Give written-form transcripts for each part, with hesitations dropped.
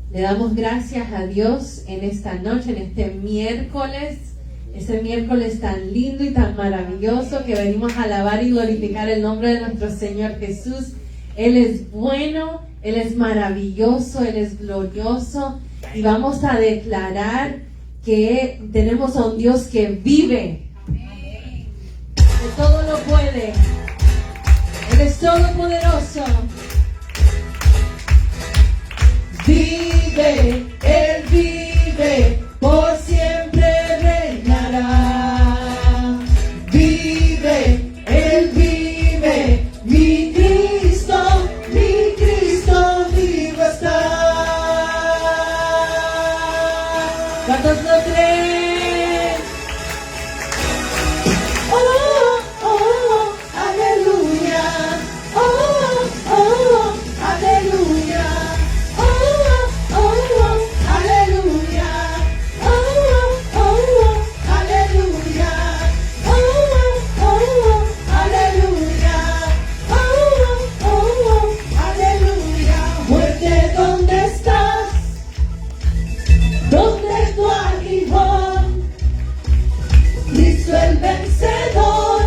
Le damos gracias a Dios en esta noche, en este miércoles tan lindo y tan maravilloso que venimos a alabar y glorificar el nombre de nuestro Señor Jesús. Él es bueno, Él es maravilloso, Él es glorioso, y vamos a declarar que tenemos a un Dios que vive, que todo lo puede. Él es todopoderoso. Vive, Él vive, por siempre reinará. Vive, Él vive, mi Cristo vivo está. ¿Cuántos lo creen? Oh, oh, aleluya. Oh, oh, aleluya. El vencedor,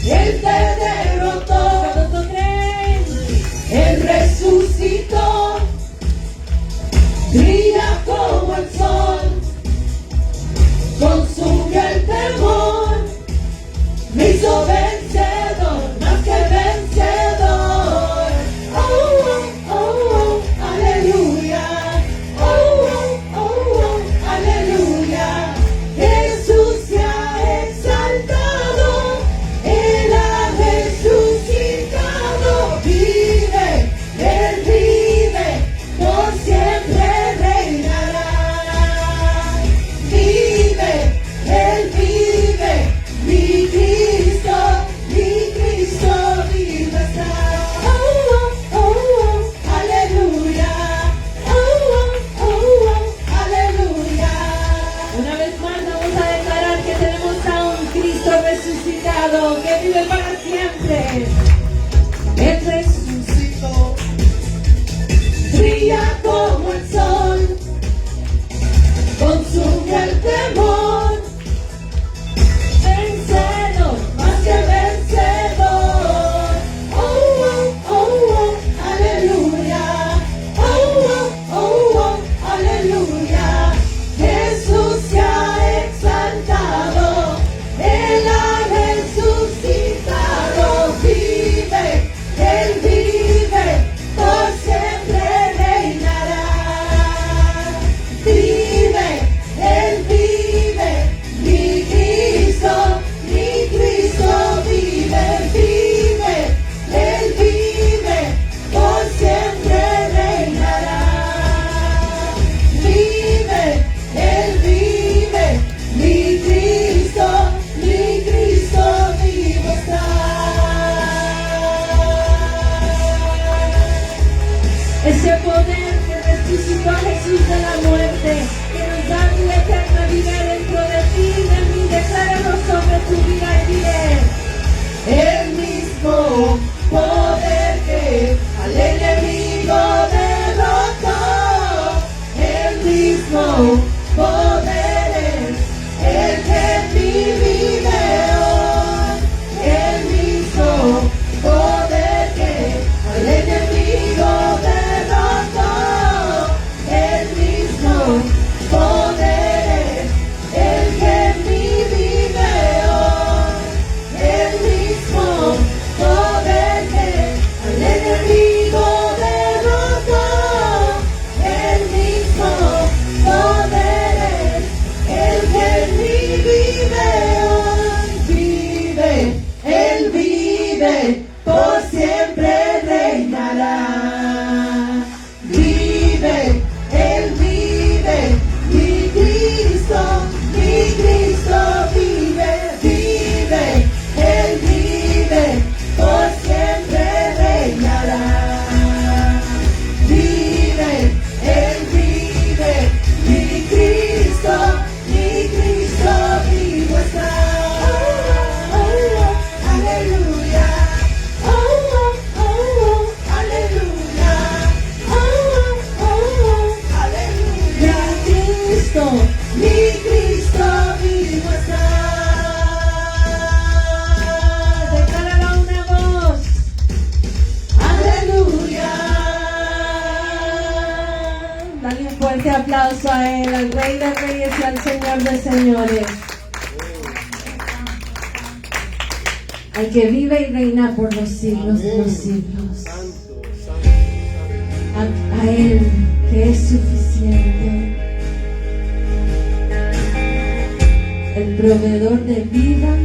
Él te derrotó. ¿Cuántos lo creen? Él resucitó, brilla como el sol, consume el temor, me hizo vencedor, más que vencedor. Oh, oh, oh, aleluya. Oh, oh, oh, aleluya. Jesús se ha exaltado, Él ha resucitado, vive, Él vive, por siempre reinará. Vive, Él vive, mi Cristo vive está. Oh, oh, oh, aleluya. Oh, oh, oh, aleluya. Una vez más vamos a declarar que tenemos a un Cristo resucitado que vive para siempre. Él resucitó, brilla como el sol, consume el temor, vencedor, más que vencedor. Oh, oh, oh, oh, aleluya. Oh, oh, oh, oh, aleluya. Jesús se ha exaltado, Él ha resucitado, vive, Él vive, por siempre reinará. Vive, Él vive, mi Cristo vive, vive, Él vive, por siempre reinará. Vive, Él vive, mi Cristo vivo está. Ese poder que resucitó a Jesús de la muerte, que nos da vida eterna, vive dentro de ti y de mí. Decláralo sobre tu vida y dile: el mismo poder que al enemigo derrotó, el mismo poder es el que en mí vive hoy. El mismo poder que al enemigo derrotó, el mismo poder es el que en mí vive hoy. El mismo poder que al enemigo derrotó, el mismo poder fuerte aplauso a Él, al Rey de Reyes y al Señor de Señores. Al que vive y reina por los siglos de los siglos. A Él que es suficiente. El proveedor de vida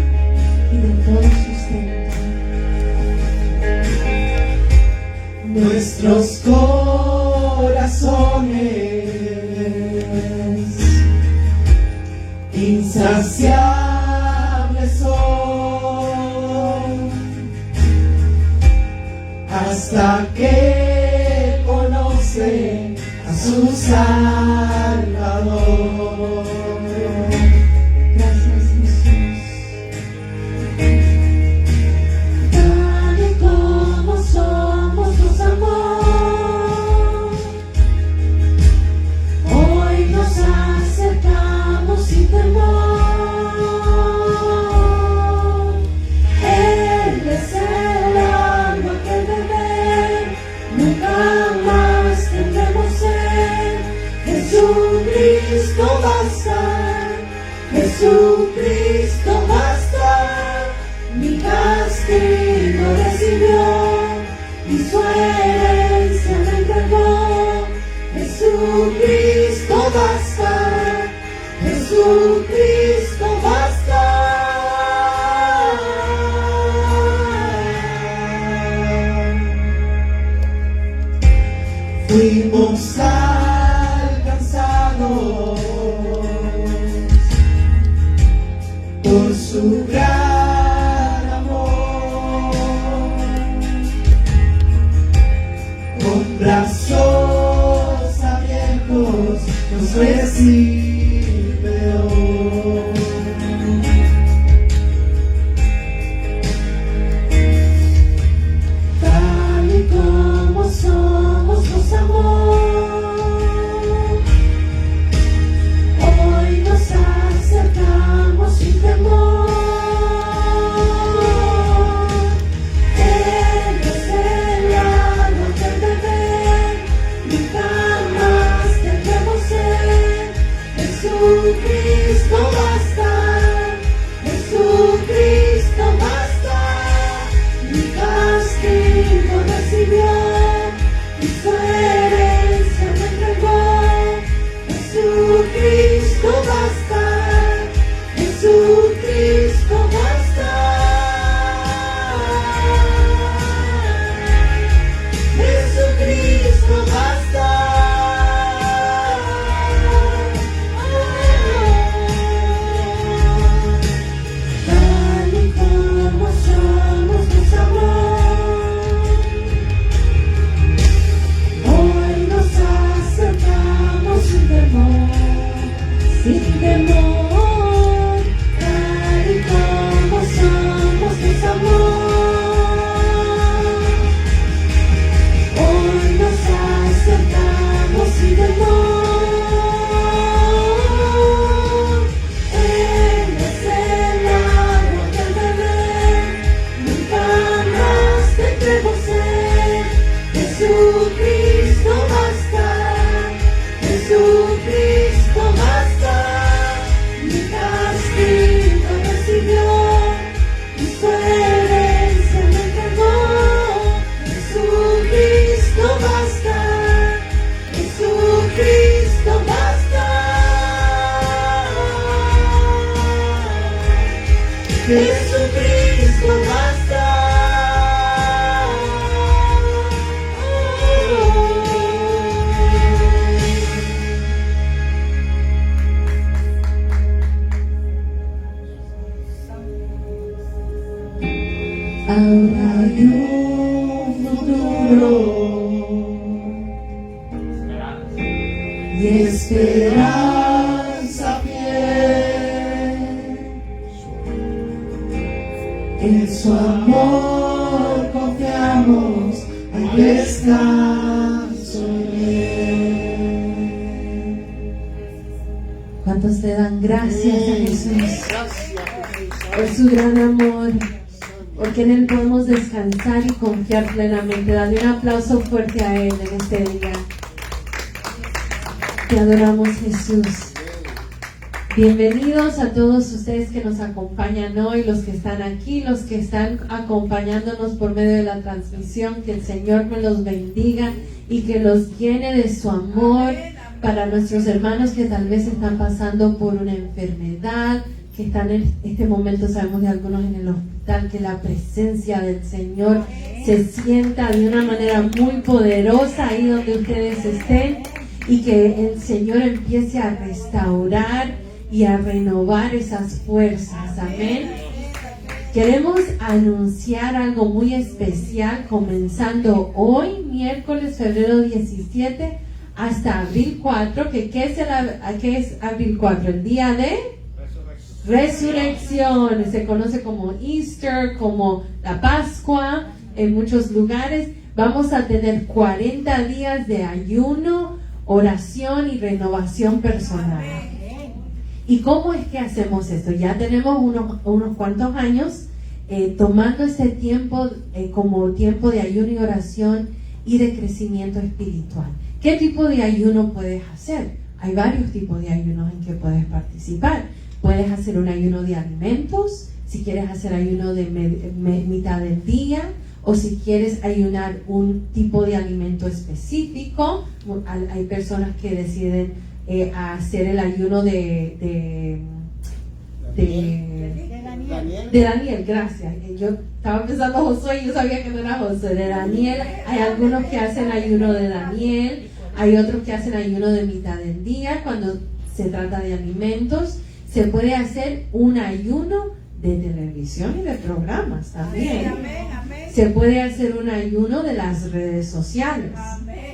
y de todo sustento. Nuestros corazones insaciables son hasta que conoce a su Salvador. Gracias, Jesús. Tal y como somos, nos amó. Hoy nos acercamos sin temor. Él es el agua que beber, nunca más tendremos sed. Jesucristo basta, Jesucristo basta. Mi castigo recibió y su herencia me entregó. Jesucristo basta, Jesucristo basta. Fuimos alcanzados por su gran amor, con brazos abiertos nos recibe hoy. Tal y como somos, nos amó. Hoy nos acercamos sin temor. Él es el agua que beber, nunca más tendremos sed. Jesucristo basta, Jesucristo basta. Mi castigo recibió y su herencia me entregó. Jesucristo basta, Jesucristo basta. Jesucristo basta. Tal y como somos, nos amó. Hoy nos acercamos sin temor, sin temor. Tal y como somos, nos amó. Hoy nos acercamos sin temor. Él es el agua que beber, nunca más tendremos sed. Jesucristo basta, Jesucristo basta. Mi castigo recibió y su herencia me entregó. Jesucristo basta, Jesucristo basta. Jesucristo basta. Ahora hay un futuro y esperanza fiel. En su amor confiamos, hay descanso en él. ¿Cuántos te dan gracias a Jesús por su gran amor? Porque en Él podemos descansar y confiar plenamente. Dale un aplauso fuerte a Él en este día. Te adoramos, Jesús. Bienvenidos a todos ustedes que nos acompañan hoy, los que están aquí, los que están acompañándonos por medio de la transmisión. Que el Señor me los bendiga y que los llene de su amor. Para nuestros hermanos que tal vez están pasando por una enfermedad, que están en este momento, sabemos de algunos en el hospital, que la presencia del Señor se sienta de una manera muy poderosa ahí donde ustedes estén, y que el Señor empiece a restaurar y a renovar esas fuerzas. Amén. Queremos anunciar algo muy especial comenzando hoy, miércoles, febrero 17, hasta abril 4, ¿qué es abril 4? El día de Resurrección. Se conoce como Easter, como la Pascua en muchos lugares. Vamos a tener 40 días de ayuno, oración y renovación personal. ¿Y cómo es que hacemos esto? Ya tenemos unos cuantos años tomando este tiempo como tiempo de ayuno y oración y de crecimiento espiritual. ¿Qué tipo de ayuno puedes hacer? Hay varios tipos de ayunos en que puedes participar. Puedes hacer un ayuno de alimentos, si quieres hacer ayuno de mitad del día, o si quieres ayunar un tipo de alimento específico. Hay personas que deciden hacer el ayuno de Daniel, gracias. Yo estaba pensando Josué y yo sabía que no era Josué. De Daniel, hay algunos que hacen ayuno de Daniel, hay otros que hacen ayuno de mitad del día. Cuando se trata de alimentos, se puede hacer un ayuno de televisión y de programas también. Se puede hacer un ayuno de las redes sociales.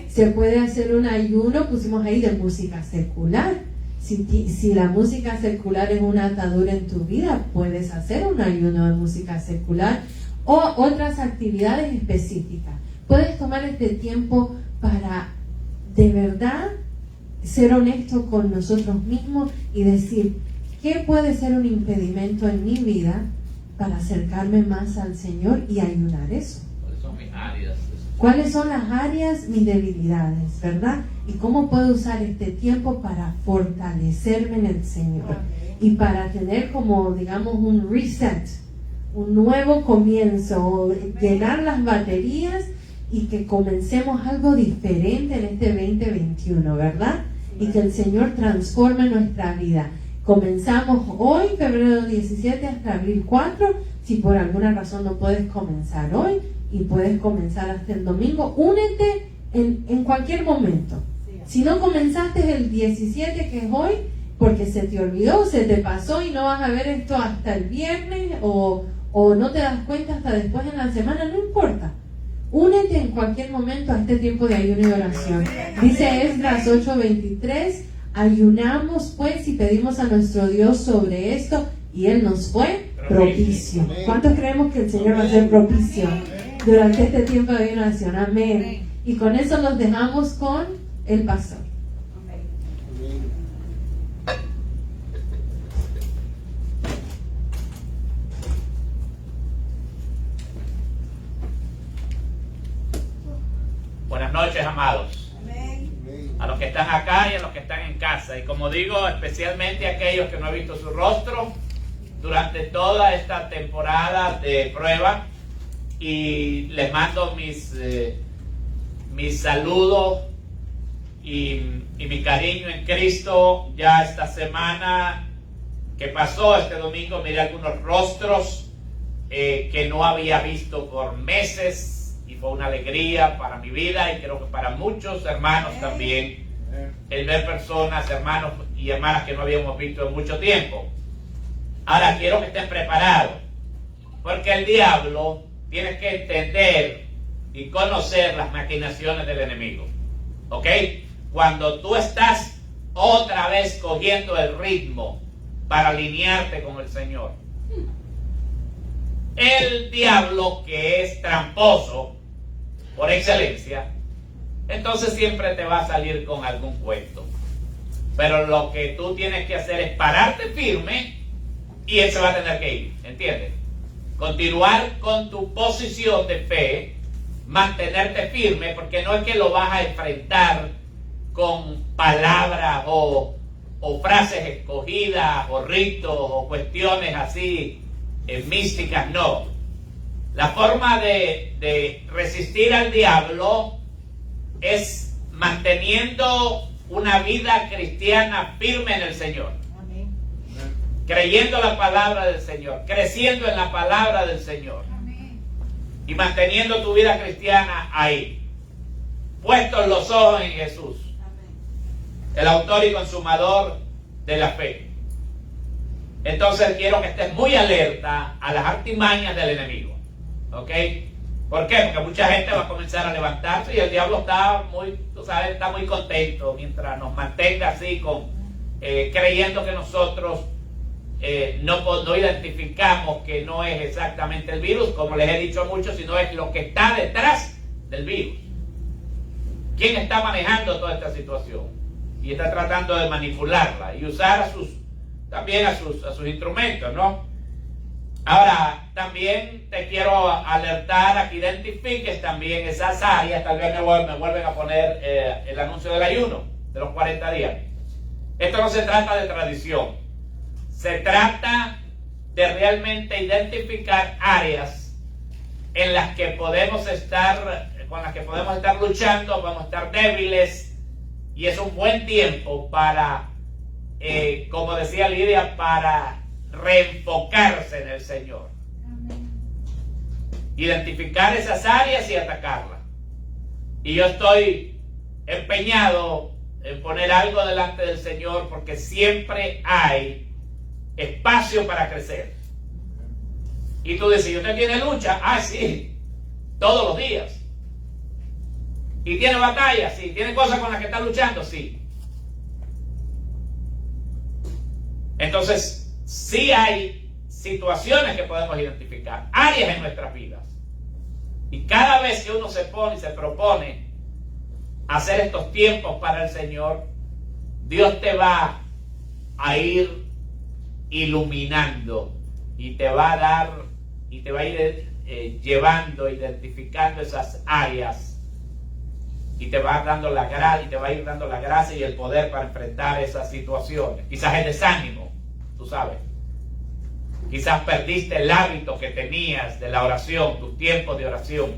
Se puede hacer un ayuno, pusimos ahí, de música secular. Si la música secular es una atadura en tu vida, puedes hacer un ayuno de música secular o otras actividades específicas. Puedes tomar este tiempo para de verdad ser honesto con nosotros mismos y decir, ¿qué puede ser un impedimento en mi vida para acercarme más al Señor y ayunar eso? ¿Cuáles son mis áreas? ¿Cuáles son las áreas, mis debilidades, verdad? Y cómo puedo usar este tiempo para fortalecerme en el Señor y para tener como, digamos, un reset, un nuevo comienzo, llenar las baterías y que comencemos algo diferente en este 2021, ¿verdad? Y que el Señor transforme nuestra vida. Comenzamos hoy, febrero 17, hasta abril 4. Si por alguna razón no puedes comenzar hoy y puedes comenzar hasta el domingo, únete en cualquier momento. Si no comenzaste el 17, que es hoy, porque se te olvidó, se te pasó y no vas a ver esto hasta el viernes o no te das cuenta hasta después en la semana, no importa. Únete en cualquier momento a este tiempo de ayuno y oración. Dice Esdras 8:23, ayunamos pues y pedimos a nuestro Dios sobre esto y Él nos fue propicio. ¿Cuántos creemos que el Señor va a ser propicio durante este tiempo de ayuno y oración? Amén. Y con eso los dejamos con el pastor. Buenas noches, amados. A los que están acá y a los que están en casa. Y como digo, especialmente a aquellos que no han visto su rostro durante toda esta temporada de prueba. Y les mando mis saludos y mi cariño en Cristo. Ya esta semana que pasó, este domingo, miré algunos rostros que no había visto por meses. Y fue una alegría para mi vida y creo que para muchos hermanos también, el ver personas, hermanos y hermanas que no habíamos visto en mucho tiempo. Ahora quiero que estén preparados, porque el diablo tiene que entender y conocer las maquinaciones del enemigo. ¿Ok? Cuando tú estás otra vez cogiendo el ritmo para alinearte con el Señor, el diablo, que es tramposo por excelencia, entonces siempre te va a salir con algún cuento. Pero lo que tú tienes que hacer es pararte firme y él se va a tener que ir, ¿entiendes? Continuar con tu posición de fe, mantenerte firme, porque no es que lo vas a enfrentar con palabras o frases escogidas o ritos o cuestiones así místicas, no. La forma de resistir al diablo es manteniendo una vida cristiana firme en el Señor, creyendo la palabra del Señor, creciendo en la palabra del Señor y manteniendo tu vida cristiana ahí, puestos los ojos en Jesús, el autor y consumador de la fe. Entonces quiero que estés muy alerta a las artimañas del enemigo, ¿ok? ¿Por qué? Porque mucha gente va a comenzar a levantarse y el diablo está muy, tú sabes, está muy contento mientras nos mantenga así creyendo que nosotros no identificamos que no es exactamente el virus, como les he dicho a muchos, sino es lo que está detrás del virus. ¿Quién está manejando toda esta situación? Y está tratando de manipularla y usar también a sus instrumentos, ¿no? Ahora, también te quiero alertar a que identifiques también esas áreas. Tal vez me vuelven a poner el anuncio del ayuno de los 40 días. Esto no se trata de tradición. Se trata de realmente identificar áreas en las que podemos estar, con las que podemos estar luchando, vamos a estar débiles, y es un buen tiempo para, como decía Lidia, para reenfocarse en el Señor. Identificar esas áreas y atacarlas. Y yo estoy empeñado en poner algo delante del Señor, porque siempre hay espacio para crecer. Y tú dices, ¿usted tiene lucha? Ah, sí, todos los días. ¿Y tiene batallas? Sí. ¿Tiene cosas con las que está luchando? Sí. Entonces, sí hay situaciones que podemos identificar, áreas en nuestras vidas. Y cada vez que uno se pone y se propone hacer estos tiempos para el Señor, Dios te va a ir iluminando y te va a dar y te va a ir llevando, identificando esas áreas, y te va dando la gracia, y te va a ir dando la gracia y el poder para enfrentar esas situaciones. Quizás el desánimo, tú sabes. Quizás perdiste el hábito que tenías de la oración, tus tiempos de oración.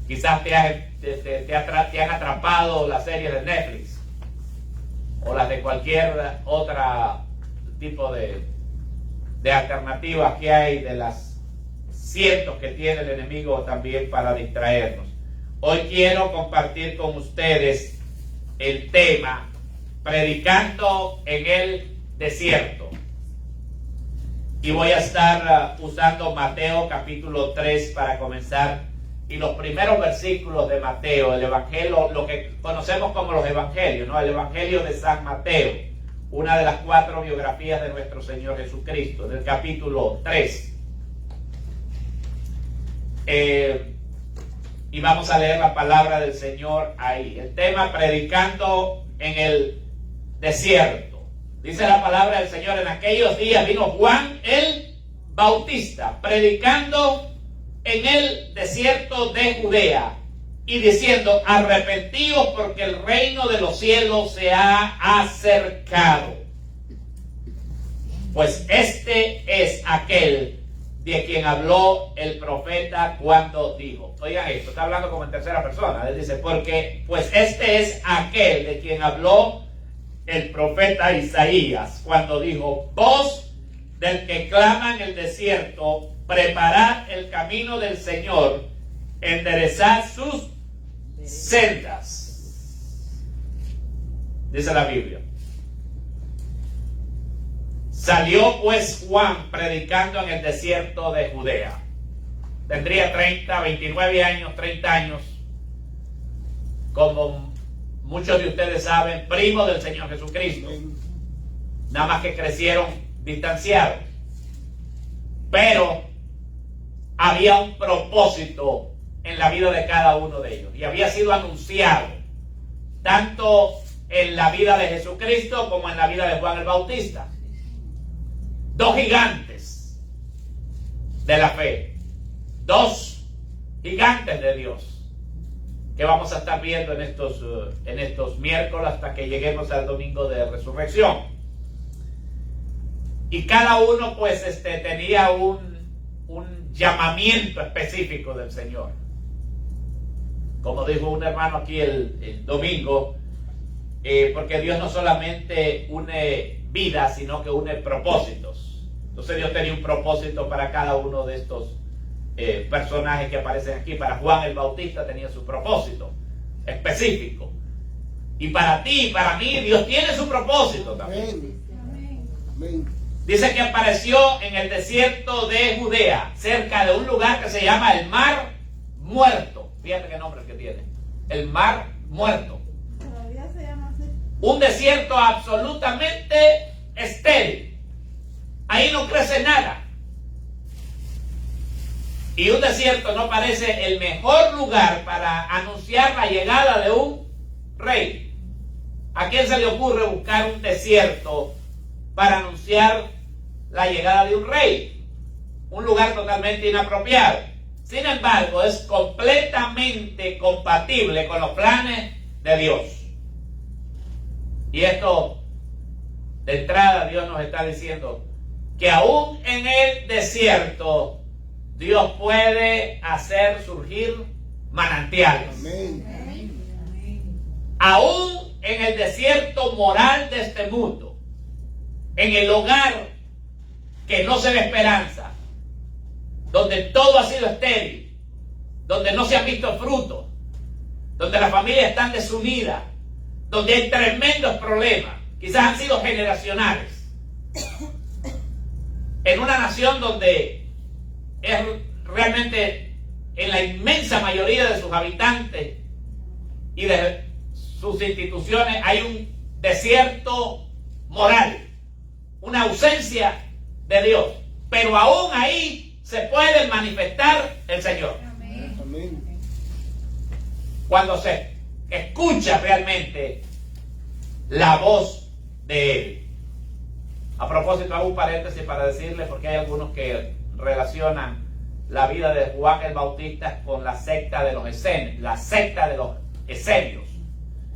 Quizás te han atrapado las series de Netflix o las de cualquier otra tipo de alternativas que hay, de las cientos que tiene el enemigo también para distraernos. Hoy quiero compartir con ustedes el tema predicando en el desierto. Y voy a estar usando Mateo capítulo 3 para comenzar. Y los primeros versículos de Mateo, el evangelio, lo que conocemos como los evangelios, ¿no? El evangelio de San Mateo, una de las 4 biografías de nuestro Señor Jesucristo, del capítulo 3. Y vamos a leer la palabra del Señor ahí. El tema, predicando en el desierto. Dice la palabra del Señor: en aquellos días vino Juan el Bautista, predicando en el desierto de Judea, y diciendo: arrepentíos, porque el reino de los cielos se ha acercado. Pues este es aquel de quien habló el profeta cuando dijo. Oigan esto, está hablando como en tercera persona. Él dice, porque pues este es aquel de quien habló el profeta Isaías cuando dijo: voz del que clama en el desierto, preparad el camino del Señor, enderezad sus sendas. Dice la Biblia. Salió pues Juan predicando en el desierto de Judea. Tendría 29 años, 30 años. Como muchos de ustedes saben, primo del Señor Jesucristo. Nada más que crecieron distanciados. Pero había un propósito en la vida de cada uno de ellos. Y había sido anunciado tanto en la vida de Jesucristo como en la vida de Juan el Bautista. 2 gigantes de la fe, 2 gigantes de Dios. que vamos a estar viendo en estos miércoles hasta que lleguemos al domingo de resurrección. Y cada uno pues tenía un llamamiento específico del Señor. Como dijo un hermano aquí el domingo, porque Dios no solamente une vidas, sino que une propósitos. Entonces Dios tenía un propósito para cada uno de estos personajes que aparecen aquí. Para Juan el Bautista tenía su propósito específico. Y para ti y para mí Dios tiene su propósito también. Amén. Dice que apareció en el desierto de Judea, cerca de un lugar que se llama el Mar Muerto. Fíjate qué nombre que tiene. El Mar Muerto. Todavía se llama así. Un desierto absolutamente estéril. Ahí no crece nada. Y un desierto no parece el mejor lugar para anunciar la llegada de un rey. ¿A quién se le ocurre buscar un desierto para anunciar la llegada de un rey? Un lugar totalmente inapropiado. Sin embargo, es completamente compatible con los planes de Dios. Y esto, de entrada, Dios nos está diciendo que aún en el desierto, Dios puede hacer surgir manantiales. Amén. Aún en el desierto moral de este mundo, en el hogar que no se ve esperanza, donde todo ha sido estéril, donde no se han visto frutos, donde las familias están desunidas, donde hay tremendos problemas, quizás han sido generacionales, en una nación donde es realmente en la inmensa mayoría de sus habitantes y de sus instituciones hay un desierto moral, una ausencia de Dios, pero aún ahí se puede manifestar el Señor. Amén. Cuando se escucha realmente la voz de Él. A propósito, hago un paréntesis para decirle, porque hay algunos que relacionan la vida de Juan el Bautista con la secta de los esenios,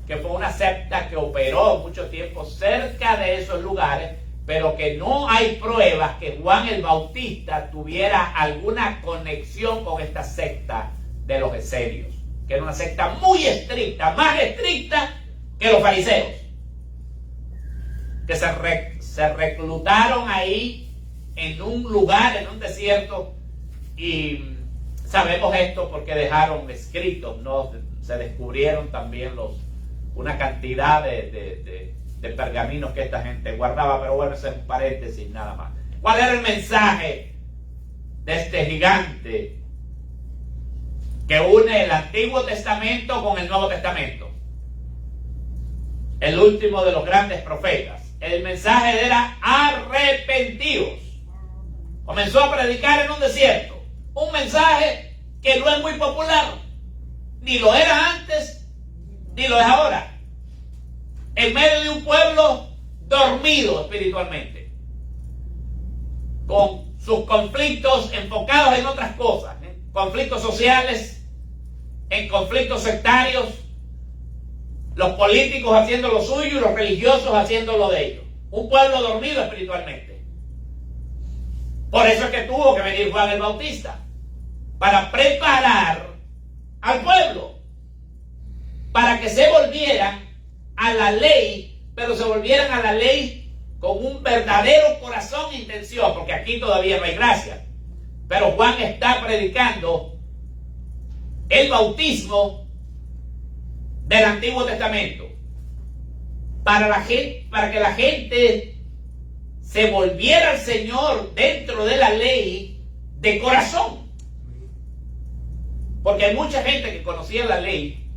que fue una secta que operó mucho tiempo cerca de esos lugares, pero que no hay pruebas que Juan el Bautista tuviera alguna conexión con esta secta de los esenios, que era una secta muy estricta, más estricta que los fariseos, que se reclutaron ahí en un lugar, en un desierto, y sabemos esto porque dejaron escritos, ¿no? Se descubrieron también una cantidad de pergaminos que esta gente guardaba, pero bueno, ese es un paréntesis nada más. ¿Cuál era el mensaje de este gigante que une el Antiguo Testamento con el Nuevo Testamento? El último de los grandes profetas. El mensaje era arrepentidos. Comenzó a predicar en un desierto. Un mensaje que no es muy popular. Ni lo era antes, ni lo es ahora. En medio de un pueblo dormido espiritualmente, con sus conflictos enfocados en otras cosas, en conflictos sociales, en conflictos sectarios, los políticos haciendo lo suyo y los religiosos haciendo lo de ellos. Un pueblo dormido espiritualmente. Por eso es que tuvo que venir Juan el Bautista, para preparar al pueblo, para que se volvieran a la ley, pero se volvieran a la ley con un verdadero corazón e intención, porque aquí todavía no hay gracia. Pero Juan está predicando el bautismo del Antiguo Testamento para que la gente se volviera al Señor dentro de la ley de corazón. Porque hay mucha gente que conocía la ley,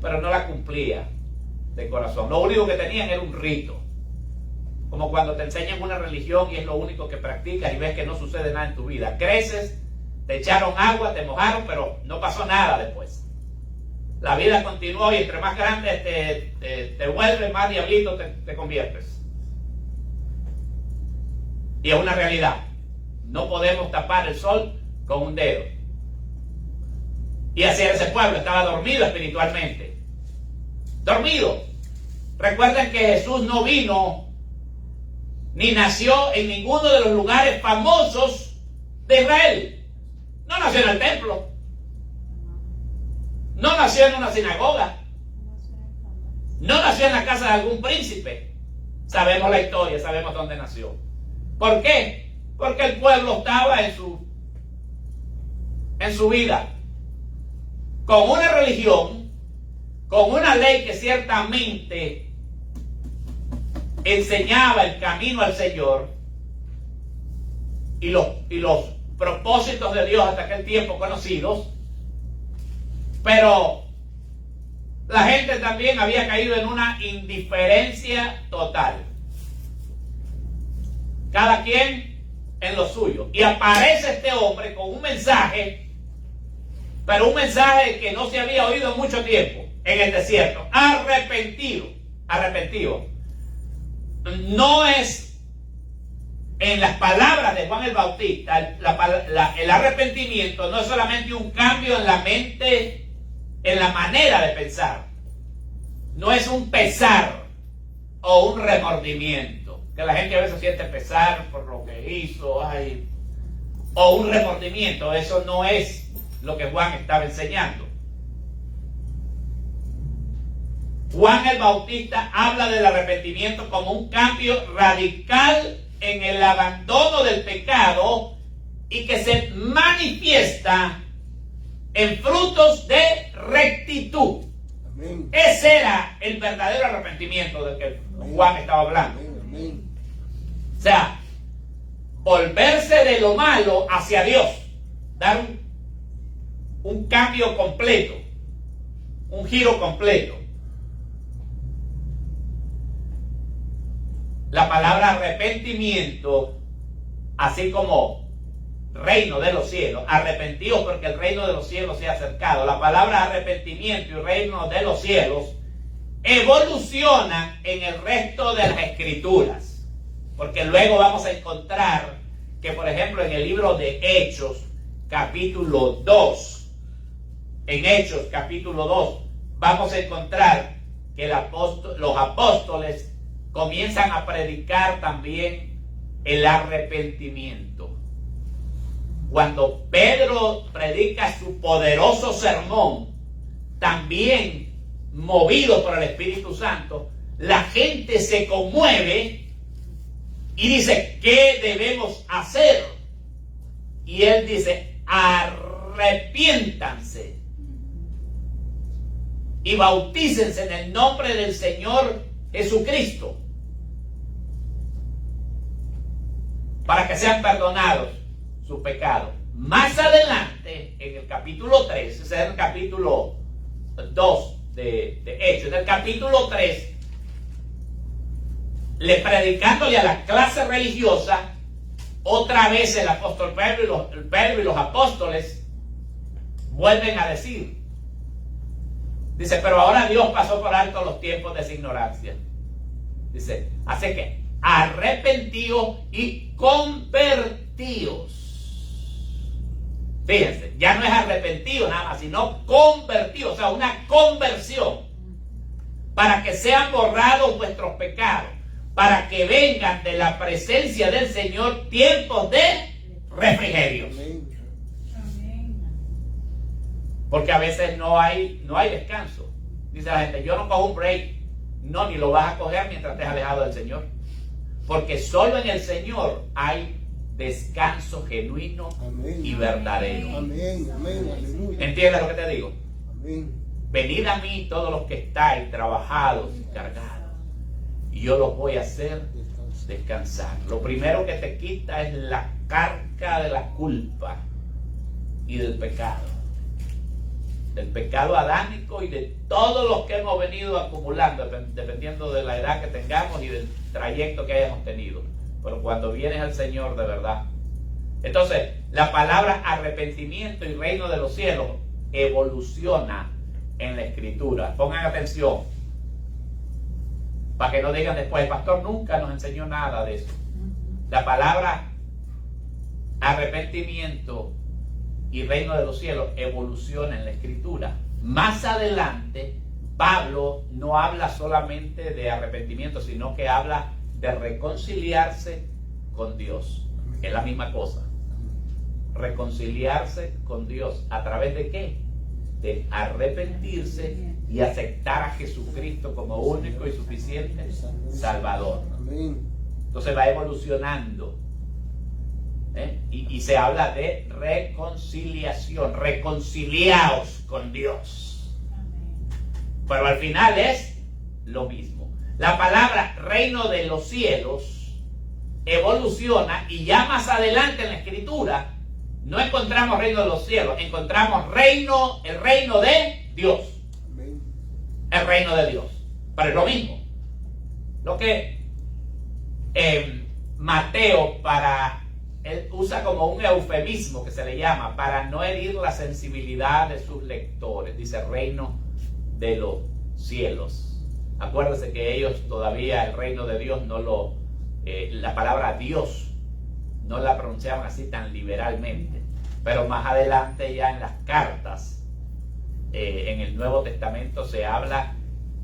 pero no la cumplía de corazón. Lo único que tenían era un rito. Como cuando te enseñan una religión y es lo único que practicas y ves que no sucede nada en tu vida. Creces, te echaron agua, te mojaron, pero no pasó nada después. La vida continuó y entre más grande te vuelves, más diablito te conviertes. Y es una realidad. No podemos tapar el sol con un dedo. Y así era ese pueblo, estaba dormido espiritualmente. Dormido. Recuerden que Jesús no vino ni nació en ninguno de los lugares famosos de Israel. No nació en el templo. No nació en una sinagoga. No nació en la casa de algún príncipe. Sabemos la historia, sabemos dónde nació. ¿Por qué? Porque el pueblo estaba en su vida, con una religión, con una ley que ciertamente enseñaba el camino al Señor y los propósitos de Dios hasta aquel tiempo conocidos, pero la gente también había caído en una indiferencia total. Cada quien en lo suyo. Y aparece este hombre con un mensaje, pero un mensaje que no se había oído en mucho tiempo en el desierto. Arrepentido. No es en las palabras de Juan el Bautista, el arrepentimiento no es solamente un cambio en la mente, en la manera de pensar. No es un pesar o un remordimiento, que la gente a veces siente pesar por lo que hizo, o un remordimiento. Eso no es lo que Juan estaba enseñando. Juan el Bautista habla del arrepentimiento como un cambio radical en el abandono del pecado y que se manifiesta en frutos de rectitud. Amén. Ese era el verdadero arrepentimiento del que Juan estaba hablando. Amén. O sea, volverse de lo malo hacia Dios, dar un cambio completo, un giro completo. La palabra arrepentimiento, así como reino de los cielos, arrepentidos porque el reino de los cielos se ha acercado. La palabra arrepentimiento y reino de los cielos evolucionan en el resto de las escrituras, porque luego vamos a encontrar que, por ejemplo, en el libro de Hechos, capítulo 2, en Hechos, capítulo 2, vamos a encontrar que los apóstoles comienzan a predicar también el arrepentimiento. Cuando Pedro predica su poderoso sermón, también movido por el Espíritu Santo, la gente se conmueve y dice, ¿qué debemos hacer? Y él dice, arrepiéntanse y bautícense en el nombre del Señor Jesucristo para que sean perdonados sus pecados. Más adelante, en el capítulo 3, ese es el capítulo 2 de Hechos, en el capítulo 3, predicándole a la clase religiosa, otra vez el apóstol Pedro y los apóstoles vuelven a decir, dice, pero ahora Dios pasó por alto los tiempos de esa ignorancia. Dice, así que arrepentíos y convertíos. Fíjense, ya no es arrepentido nada más, sino convertido, o sea, una conversión, para que sean borrados vuestros pecados, para que vengan de la presencia del Señor tiempos de refrigerio. Porque a veces no hay descanso. Dice la gente, yo no cojo un break. No, ni lo vas a coger mientras estés alejado del Señor. Porque solo en el Señor hay descanso genuino. Amén. Y verdadero. Amén. Amén. Aleluya. ¿Entiendes lo que te digo? Amén. Venid a mí todos los que estáis trabajados y cargados, y yo los voy a hacer descansar. Lo primero que te quita es la carga de la culpa y del pecado. Del pecado adámico y de todos los que hemos venido acumulando, dependiendo de la edad que tengamos y del trayecto que hayamos tenido. Pero cuando vienes al Señor de verdad. Entonces, la palabra arrepentimiento y reino de los cielos evoluciona en la Escritura. Pongan atención, para que no digan después, el pastor nunca nos enseñó nada de eso. La palabra arrepentimiento y reino de los cielos evoluciona en la Escritura. Más adelante, Pablo no habla solamente de arrepentimiento, sino que habla de reconciliarse con Dios. Es la misma cosa. Reconciliarse con Dios. ¿A través de qué? De arrepentirse y aceptar a Jesucristo como único y suficiente Salvador. Entonces va evolucionando. Y se habla de reconciliación. Reconciliaos con Dios. Pero al final es lo mismo. La palabra reino de los cielos evoluciona, y ya más adelante en la Escritura no encontramos reino de los cielos, encontramos el reino de Dios. El reino de Dios. Pero es lo mismo. Lo que Mateo él usa como un eufemismo que se le llama para no herir la sensibilidad de sus lectores. Dice reino de los cielos. Acuérdense que ellos todavía el reino de Dios la palabra Dios no la pronunciaban así tan liberalmente. Pero más adelante ya en las cartas, en el Nuevo Testamento se habla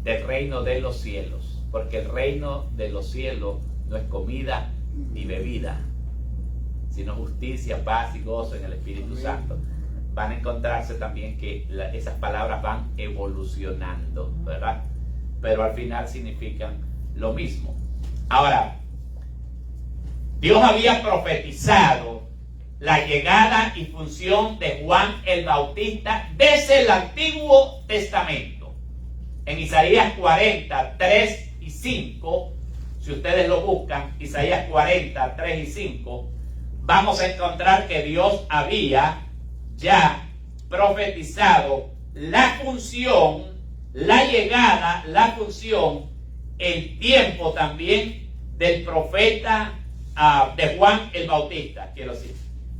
del reino de los cielos. Porque el reino de los cielos no es comida ni bebida, sino justicia, paz y gozo en el Espíritu Santo. Van a encontrarse también que esas palabras van evolucionando, ¿verdad? Pero al final significan lo mismo. Ahora, Dios había profetizado la llegada y función de Juan el Bautista desde el Antiguo Testamento. En Isaías 40, 3 y 5, si ustedes lo buscan, Isaías 40, 3 y 5, vamos a encontrar que Dios había ya profetizado la función, la llegada, la función, el tiempo también del profeta de Juan el Bautista, quiero decir,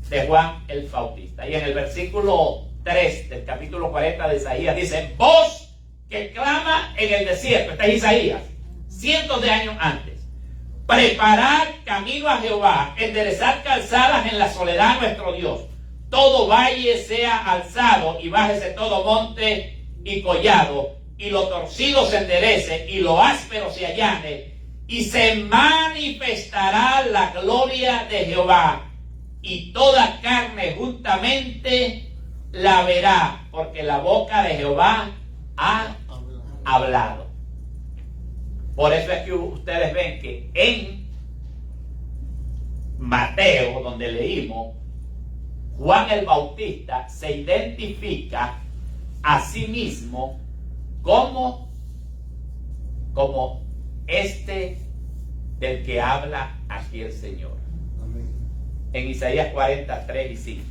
de Juan el Bautista. Y en el versículo 3 del capítulo 40 de Isaías dice: voz que clama en el desierto. Este es Isaías, cientos de años antes. Preparad camino a Jehová, enderezad calzadas en la soledad de nuestro Dios. Todo valle sea alzado y bájese todo monte y collado, y lo torcido se enderece y lo áspero se allane, y se manifestará la gloria de Jehová, y toda carne juntamente la verá, porque la boca de Jehová ha hablado. Por eso es que ustedes ven que en Mateo, donde leímos, Juan el Bautista se identifica a sí mismo como este del que habla aquí el Señor. Amén. En Isaías 40, 3 y 5.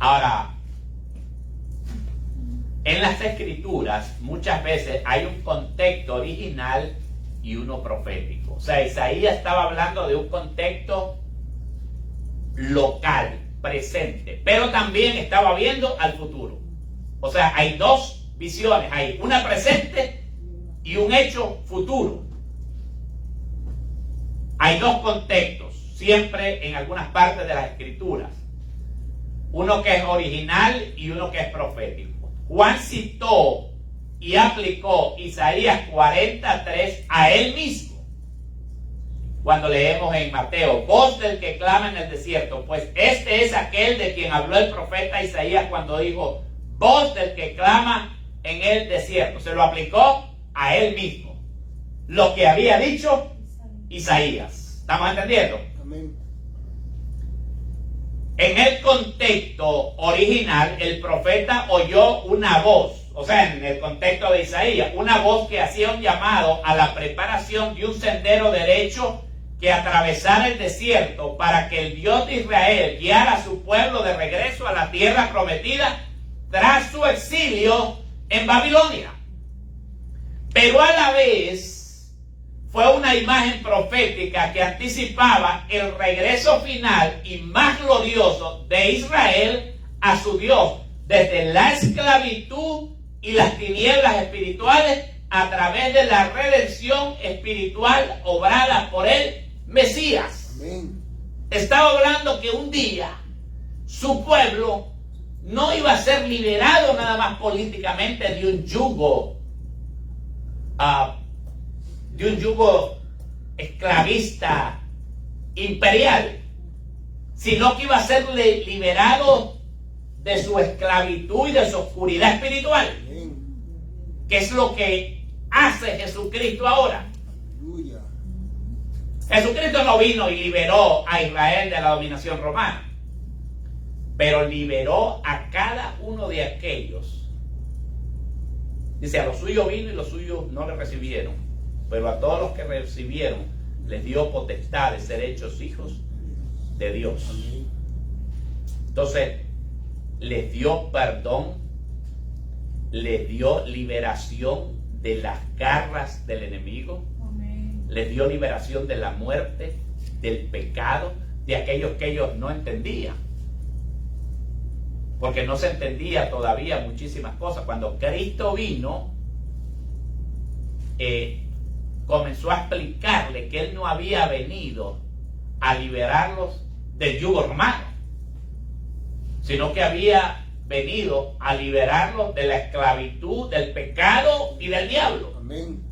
Ahora, en las Escrituras muchas veces hay un contexto original y uno profético. O sea, Isaías estaba hablando de un contexto local, presente, pero también estaba viendo al futuro. O sea, hay dos visiones, hay una presente y un hecho futuro. Hay dos contextos siempre en algunas partes de las Escrituras, uno que es original y uno que es profético. Juan citó y aplicó Isaías 43 a él mismo. Cuando leemos en Mateo: voz del que clama en el desierto, pues este es aquel de quien habló el profeta Isaías cuando dijo: voz del que clama en el desierto. Se lo aplicó a él mismo, lo que había dicho Isaías. ¿Estamos entendiendo? Amén. En el contexto original, el profeta oyó una voz, o sea, en el contexto de Isaías, una voz que hacía un llamado a la preparación de un sendero derecho que atravesara el desierto para que el Dios de Israel guiara a su pueblo de regreso a la tierra prometida tras su exilio en Babilonia. Pero a la vez fue una imagen profética que anticipaba el regreso final y más glorioso de Israel a su Dios desde la esclavitud y las tinieblas espirituales a través de la redención espiritual obrada por el Mesías. Amén. Estaba hablando que un día su pueblo no iba a ser liberado nada más políticamente de un yugo esclavista imperial, sino que iba a ser liberado de su esclavitud y de su oscuridad espiritual, que es lo que hace Jesucristo ahora. Jesucristo no vino y liberó a Israel de la dominación romana, pero liberó a cada uno de aquellos. Dice, a los suyos vino y los suyos no le recibieron, pero a todos los que recibieron les dio potestad de ser hechos hijos de Dios. Entonces, les dio perdón, les dio liberación de las garras del enemigo, les dio liberación de la muerte, del pecado, de aquellos que ellos no entendían. Porque no se entendía todavía muchísimas cosas. Cuando Cristo vino, comenzó a explicarle que Él no había venido a liberarlos del yugo romano, sino que había venido a liberarlos de la esclavitud, del pecado y del diablo. Amén.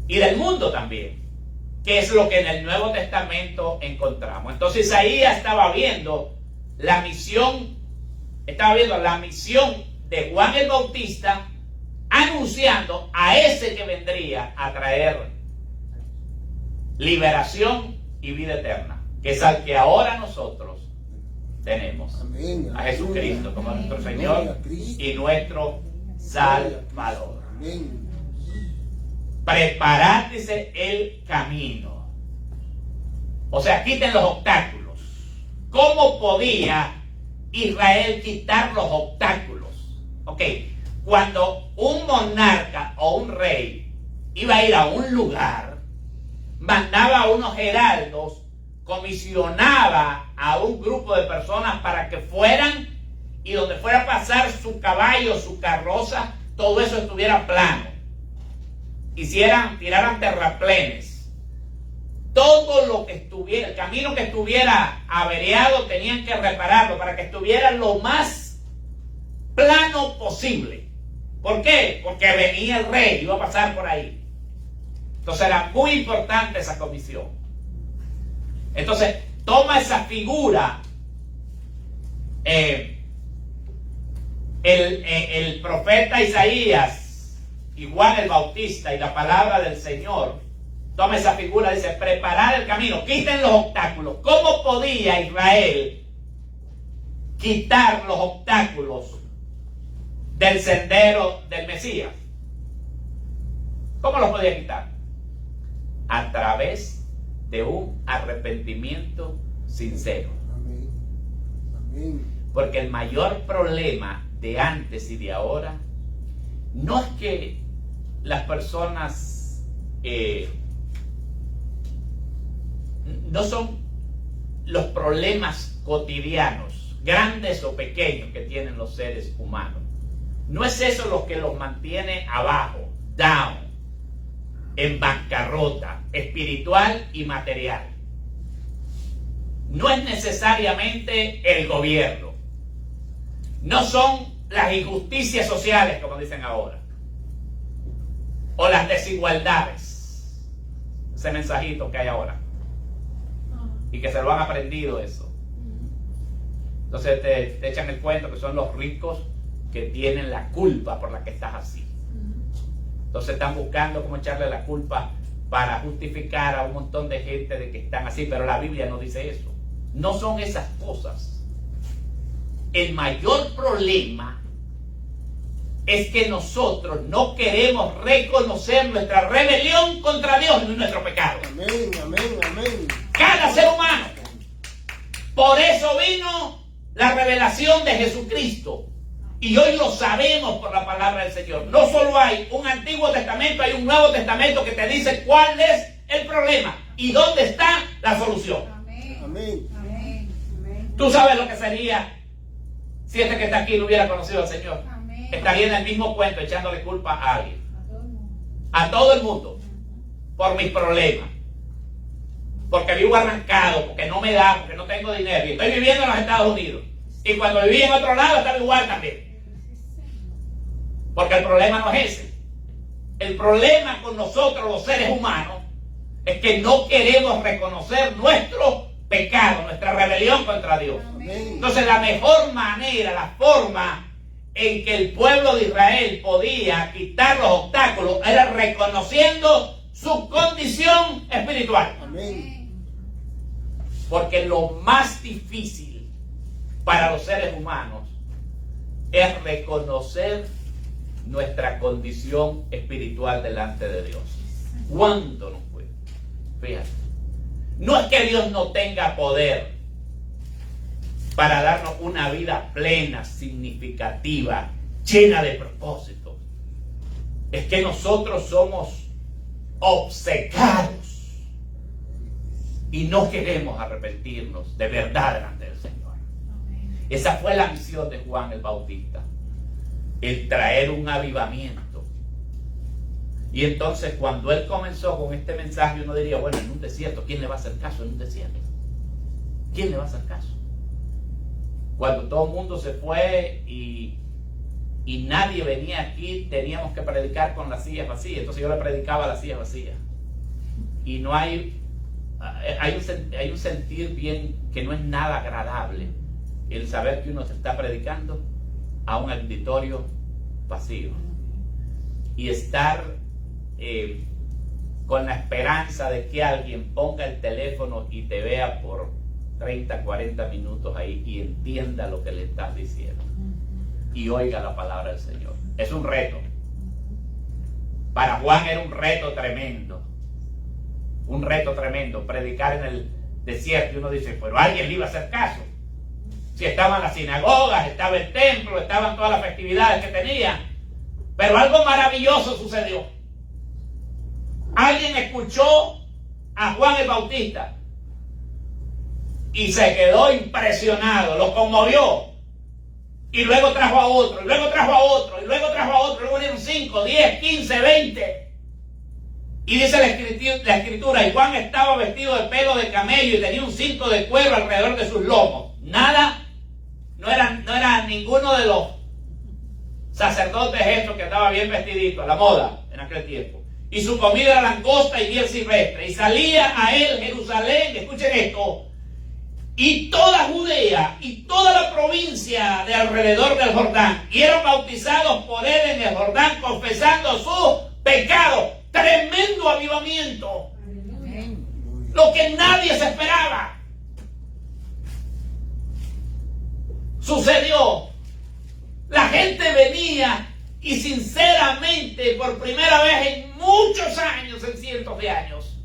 Y del mundo también, que es lo que en el Nuevo Testamento encontramos. Entonces Isaías estaba viendo la misión de Juan el Bautista, anunciando a ese que vendría a traer liberación y vida eterna, que es al que ahora nosotros tenemos. Amén. A Jesucristo como nuestro Señor y nuestro Salvador. Amén. Preparad, dice, el camino. O sea, quiten los obstáculos. ¿Cómo podía Israel quitar los obstáculos? Ok, cuando un monarca o un rey iba a ir a un lugar, mandaba a unos heraldos, comisionaba a un grupo de personas para que fueran, y donde fuera a pasar su caballo, su carroza, todo eso estuviera plano. Tiraran terraplenes. Todo lo que estuviera, el camino que estuviera averiado, tenían que repararlo para que estuviera lo más plano posible. ¿Por qué? Porque venía el rey, iba a pasar por ahí. Entonces era muy importante esa comisión. Entonces toma esa figura el profeta Isaías y Juan el Bautista y la palabra del Señor. Toma esa figura, dice, preparar el camino, quiten los obstáculos. ¿Cómo podía Israel quitar los obstáculos del sendero del Mesías? ¿Cómo los podía quitar? A través de un arrepentimiento sincero. Amén. Amén. Porque el mayor problema de antes y de ahora no es que las personas no son los problemas cotidianos, grandes o pequeños, que tienen los seres humanos. No es eso lo que los mantiene abajo, down, en bancarrota espiritual y material. No es necesariamente el gobierno. No son las injusticias sociales, como dicen ahora, o las desigualdades. Ese mensajito que hay ahora, y que se lo han aprendido eso. Entonces te echan el cuento que son los ricos que tienen la culpa por la que estás así. Entonces están buscando cómo echarle la culpa para justificar a un montón de gente de que están así, pero la Biblia no dice eso. No son esas cosas. El mayor problema es que nosotros no queremos reconocer nuestra rebelión contra Dios y nuestro pecado. Amén, amén, amén. Cada ser humano. Por eso vino la revelación de Jesucristo. Y hoy lo sabemos por la palabra del Señor. No solo hay un Antiguo Testamento, hay un Nuevo Testamento que te dice cuál es el problema y dónde está la solución. Amén. Amén. Amén. Amén. Tú sabes lo que sería si este que está aquí no hubiera conocido al Señor. Amén. Estaría en el mismo cuento echándole culpa a alguien, A todo el mundo. a todo el mundo, por mis problemas. porque vivo arrancado, porque no me da, porque no tengo dinero, y estoy viviendo en los Estados Unidos. Y cuando viví en otro lado estaba igual también. Porque el problema no es ese. El problema con nosotros los seres humanos es que no queremos reconocer nuestro pecado, nuestra rebelión contra Dios. Entonces la mejor manera, la forma en que el pueblo de Israel podía quitar los obstáculos era reconociendo su condición espiritual. Porque lo más difícil para los seres humanos es reconocer nuestra condición espiritual delante de Dios. ¿Cuánto nos puede? Fíjate. No es que Dios no tenga poder para darnos una vida plena, significativa, llena de propósito. Es que nosotros somos obcecados y no queremos arrepentirnos de verdad delante del Señor. Esa fue la misión de Juan el Bautista, el traer un avivamiento. Y entonces cuando él comenzó con este mensaje, uno diría, bueno, en un desierto, ¿quién le va a hacer caso en un desierto? ¿Quién le va a hacer caso? Cuando todo el mundo se fue y nadie venía aquí, teníamos que predicar con las sillas vacías. Entonces yo le predicaba a las sillas vacías. Y no hay un sentir bien que no es nada agradable el saber que uno se está predicando a un auditorio vacío y estar con la esperanza de que alguien ponga el teléfono y te vea por 30, 40 minutos ahí y entienda lo que le estás diciendo y oiga la palabra del Señor. Es un reto. Para Juan era un reto tremendo. Un reto tremendo. Predicar en el desierto. Y uno dice, pero alguien le iba a hacer caso. Si estaban las sinagogas, estaba el templo, estaban todas las festividades que tenía. Pero algo maravilloso sucedió. Alguien escuchó a Juan el Bautista y se quedó impresionado, lo conmovió. Y luego trajo a otro, y luego trajo a otro, y luego trajo a otro. Luego vinieron 5, 10, 15, 20. Y dice la escritura, y Juan estaba vestido de pelo de camello y tenía un cinto de cuero alrededor de sus lomos. Nada, no era ninguno de los sacerdotes estos que estaba bien vestidito, a la moda en aquel tiempo. Y su comida era langosta y miel silvestre. Y salía a él Jerusalén, escuchen esto, y toda Judea y toda la provincia de alrededor del Jordán, y eran bautizados por él en el Jordán, confesando sus pecados. Tremendo avivamiento. Lo que nadie se esperaba sucedió. La gente venía y sinceramente, por primera vez en muchos años, en cientos de años,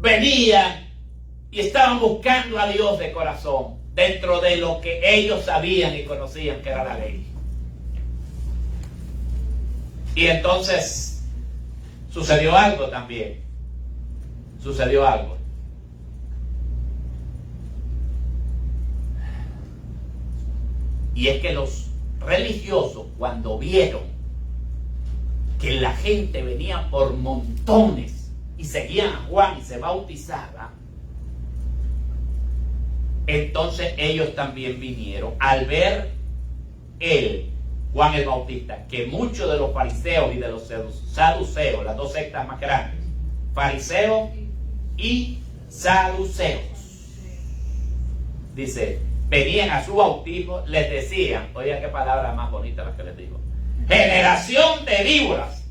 venían y estaban buscando a Dios de corazón, dentro de lo que ellos sabían y conocían que era la ley. Y entonces sucedió algo también. Sucedió algo. Y es que los religiosos, cuando vieron que la gente venía por montones y seguían a Juan y se bautizaba, entonces ellos también vinieron al ver Juan el Bautista, que muchos de los fariseos y de los saduceos, las dos sectas más grandes, fariseos y saduceos, dice, venían a su bautismo, les decían, oigan qué palabra más bonita la que les digo, generación de víboras,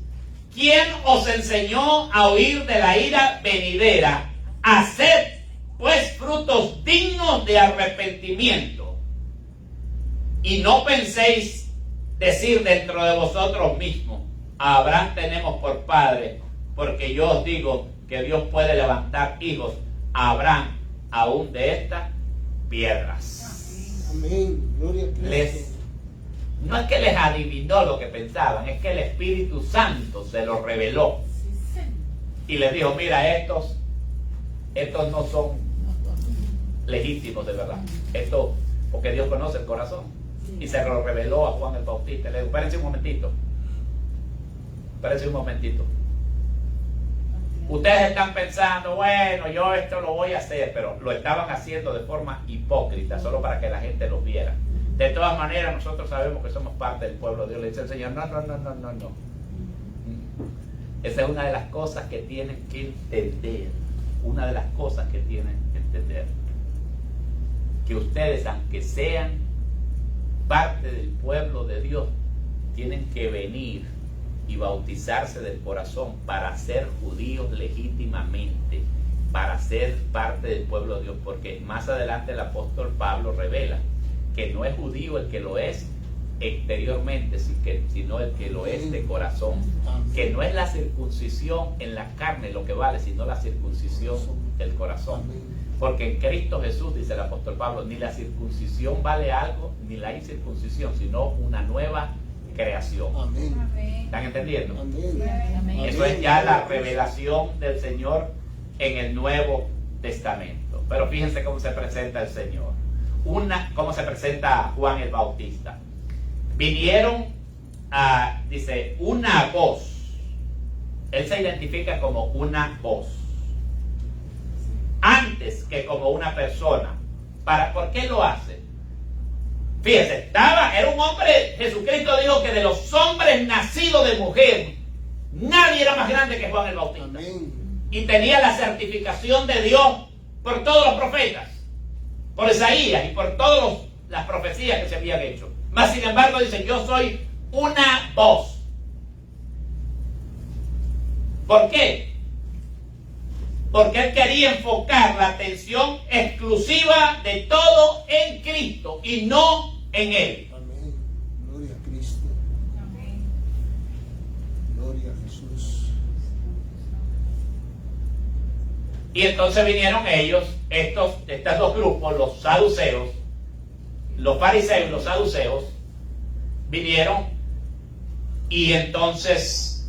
¿quién os enseñó a huir de la ira venidera? Haced pues frutos dignos de arrepentimiento, y no penséis decir dentro de vosotros mismos, a Abraham tenemos por padre, porque yo os digo que Dios puede levantar hijos a Abraham aún de estas piedras. Amén. Gloria a Cristo. No es que les adivinó lo que pensaban, es que el Espíritu Santo se lo reveló y les dijo, mira, estos no son legítimos de verdad. Esto, porque Dios conoce el corazón. Y se lo reveló a Juan el Bautista. Le dijo, espérense un momentito. Ustedes están pensando, bueno, yo esto lo voy a hacer, pero lo estaban haciendo de forma hipócrita, solo para que la gente los viera. De todas maneras, nosotros sabemos que somos parte del pueblo de Dios. Le dice el Señor, no. Esa es una de las cosas que tienen que entender. Una de las cosas que tienen que entender. Que ustedes, aunque sean parte del pueblo de Dios, tienen que venir y bautizarse del corazón para ser judíos legítimamente, para ser parte del pueblo de Dios, porque más adelante el apóstol Pablo revela que no es judío el que lo es exteriormente, sino el que lo es de corazón, que no es la circuncisión en la carne lo que vale, sino la circuncisión del corazón. Porque en Cristo Jesús, dice el apóstol Pablo, ni la circuncisión vale algo, ni la incircuncisión, sino una nueva creación. Amén. ¿Están entendiendo? Amén. Eso es ya la revelación del Señor en el Nuevo Testamento. Pero fíjense cómo se presenta el Señor. Cómo se presenta Juan el Bautista. Vinieron dice, una voz. Él se identifica como una voz. Antes que como una persona. ¿Por qué lo hace? Fíjense, era un hombre, Jesucristo dijo que de los hombres nacidos de mujer, nadie era más grande que Juan el Bautista. Amén. Y tenía la certificación de Dios por todos los profetas, por Isaías y por todas las profecías que se habían hecho. Mas sin embargo dice, yo soy una voz. ¿Por qué? Porque él quería enfocar la atención exclusiva de todo en Cristo y no en él. Amén. Gloria a Cristo. Gloria a Jesús. Y entonces vinieron ellos, estos dos grupos, los saduceos, los fariseos y los saduceos, vinieron y entonces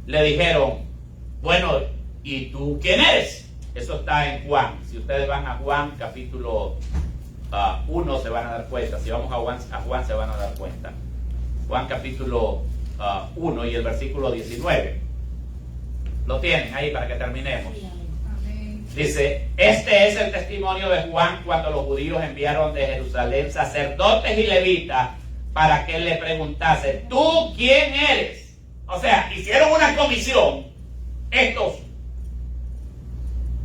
le dijeron, bueno, ¿y tú quién eres? Eso está en Juan. Si ustedes van a Juan capítulo 1 se van a dar cuenta. Si vamos a Juan se van a dar cuenta. Juan capítulo 1 y el versículo 19. Lo tienen ahí para que terminemos. Dice, este es el testimonio de Juan cuando los judíos enviaron de Jerusalén sacerdotes y levitas para que él le preguntase, ¿tú quién eres? O sea, hicieron una comisión estos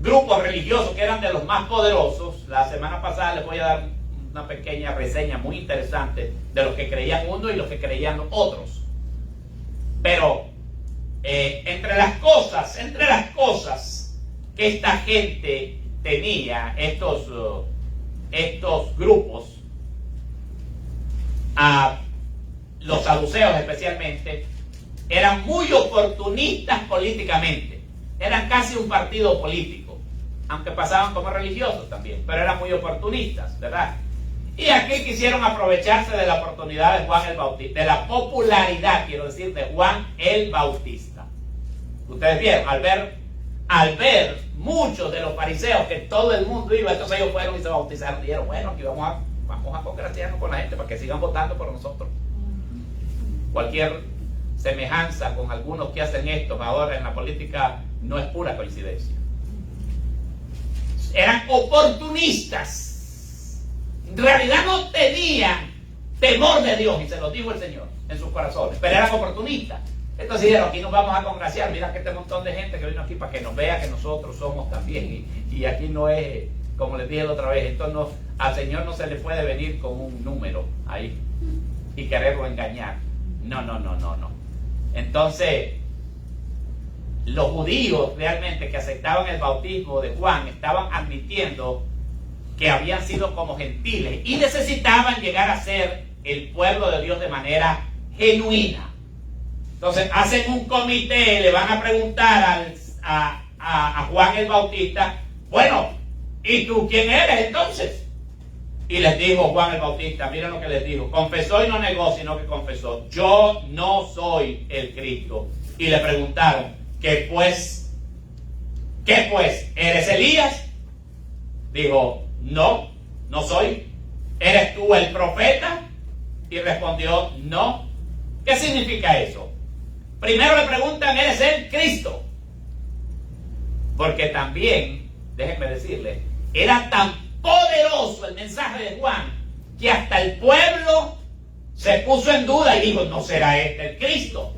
grupos religiosos que eran de los más poderosos. La semana pasada les voy a dar una pequeña reseña muy interesante de los que creían uno y los que creían otros. Pero entre las cosas que esta gente tenía, estos grupos, los saduceos especialmente, eran muy oportunistas políticamente. Eran casi un partido político, aunque pasaban como religiosos también, pero eran muy oportunistas, ¿verdad? Y aquí quisieron aprovecharse de la oportunidad de Juan el Bautista, de la popularidad, quiero decir, de Juan el Bautista. Ustedes vieron, al ver muchos de los fariseos que todo el mundo iba, entonces ellos fueron y se bautizaron. Dijeron, bueno, aquí vamos a congraciarnos con la gente para que sigan votando por nosotros. Cualquier semejanza con algunos que hacen esto ahora en la política no es pura coincidencia. Eran oportunistas. En realidad no tenían temor de Dios, y se lo dijo el Señor en sus corazones, pero eran oportunistas. Entonces dijeron, aquí nos vamos a congraciar, mira que este montón de gente que vino aquí para que nos vea que nosotros somos también. Y aquí no es, como les dije la otra vez, esto no, al Señor no se le puede venir con un número ahí y quererlo engañar. No. Entonces, los judíos realmente que aceptaban el bautismo de Juan estaban admitiendo que habían sido como gentiles y necesitaban llegar a ser el pueblo de Dios de manera genuina. Entonces hacen un comité, le van a preguntar a Juan el Bautista, bueno, ¿y tú quién eres entonces? Y les dijo Juan el Bautista, miren lo que les dijo, confesó y no negó, sino que confesó, yo no soy el Cristo. Y le preguntaron, ¿qué pues? ¿Eres Elías? Dijo, no soy. ¿Eres tú el profeta? Y respondió, no. ¿Qué significa eso? Primero le preguntan, ¿eres el Cristo? Porque también, déjenme decirles, era tan poderoso el mensaje de Juan que hasta el pueblo se puso en duda y dijo, ¿no será este el Cristo?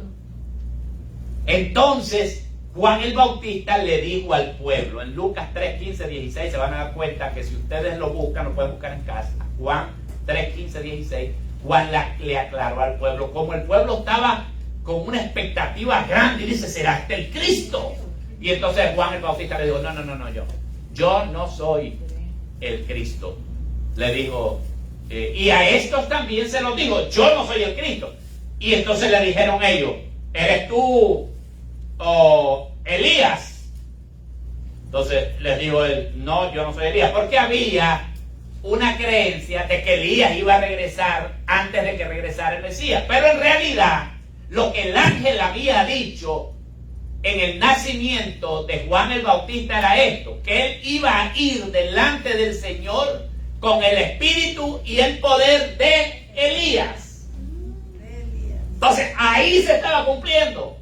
Entonces Juan el Bautista le dijo al pueblo, en Lucas 3, 15, 16, se van a dar cuenta que si ustedes lo buscan, lo pueden buscar en casa, Juan 3, 15, 16, Juan le aclaró al pueblo, como el pueblo estaba con una expectativa grande y dice, ¿será este el Cristo? Y entonces Juan el Bautista le dijo, no, yo no soy el Cristo. Le dijo, y a estos también se los digo, yo no soy el Cristo. Y entonces le dijeron ellos, ¿eres tú Elías? Entonces les dijo él, no, yo no soy Elías, porque había una creencia de que Elías iba a regresar antes de que regresara el Mesías. Pero en realidad, lo que el ángel había dicho en el nacimiento de Juan el Bautista era esto, que él iba a ir delante del Señor con el espíritu y el poder de Elías. Entonces ahí se estaba cumpliendo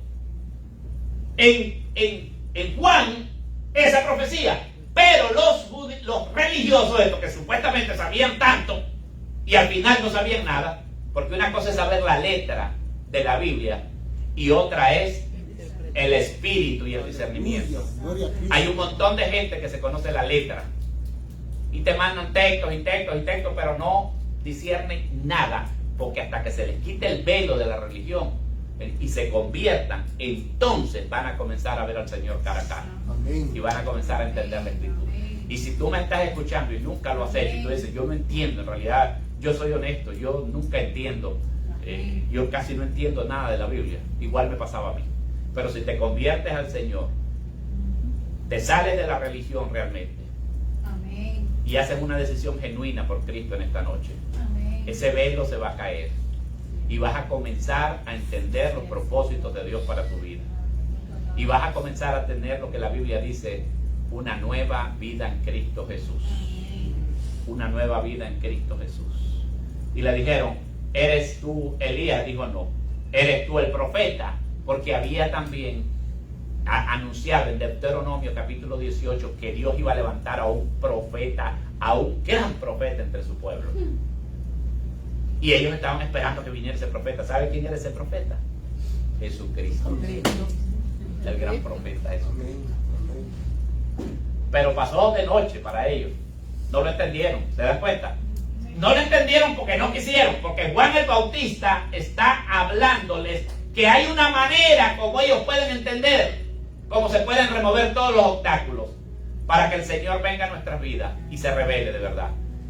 en Juan esa profecía. Pero los religiosos, estos que supuestamente sabían tanto y al final no sabían nada, porque una cosa es saber la letra de la Biblia y otra es el espíritu y el discernimiento. Hay un montón de gente que se conoce la letra y te mandan textos, pero no disciernen nada, porque hasta que se les quite el velo de la religión y se conviertan, entonces van a comenzar a ver al Señor cara a cara. Amén. Y van a comenzar a entender la escritura. Y si tú me estás escuchando y nunca lo has hecho, y tú dices, yo no entiendo, en realidad yo soy honesto, yo nunca entiendo, yo casi no entiendo nada de la Biblia, igual me pasaba a mí. Pero si te conviertes al Señor, te sales de la religión realmente. Amén. Y haces una decisión genuina por Cristo en esta noche. Amén. Ese velo se va a caer y vas a comenzar a entender los propósitos de Dios para tu vida. Y vas a comenzar a tener lo que la Biblia dice, una nueva vida en Cristo Jesús. Una nueva vida en Cristo Jesús. Y le dijeron, ¿eres tú Elías? Dijo, no. ¿Eres tú el profeta? Porque había también anunciado en Deuteronomio capítulo 18 que Dios iba a levantar a un profeta, a un gran profeta entre su pueblo. Y ellos estaban esperando que viniera ese profeta. ¿Sabe quién era ese profeta? Jesucristo. El gran profeta Jesucristo. Pero pasó de noche para ellos. No lo entendieron. ¿Se dan cuenta? No lo entendieron porque no quisieron. Porque Juan el Bautista está hablándoles que hay una manera como ellos pueden entender, cómo se pueden remover todos los obstáculos para que el Señor venga a nuestras vidas y se revele de verdad.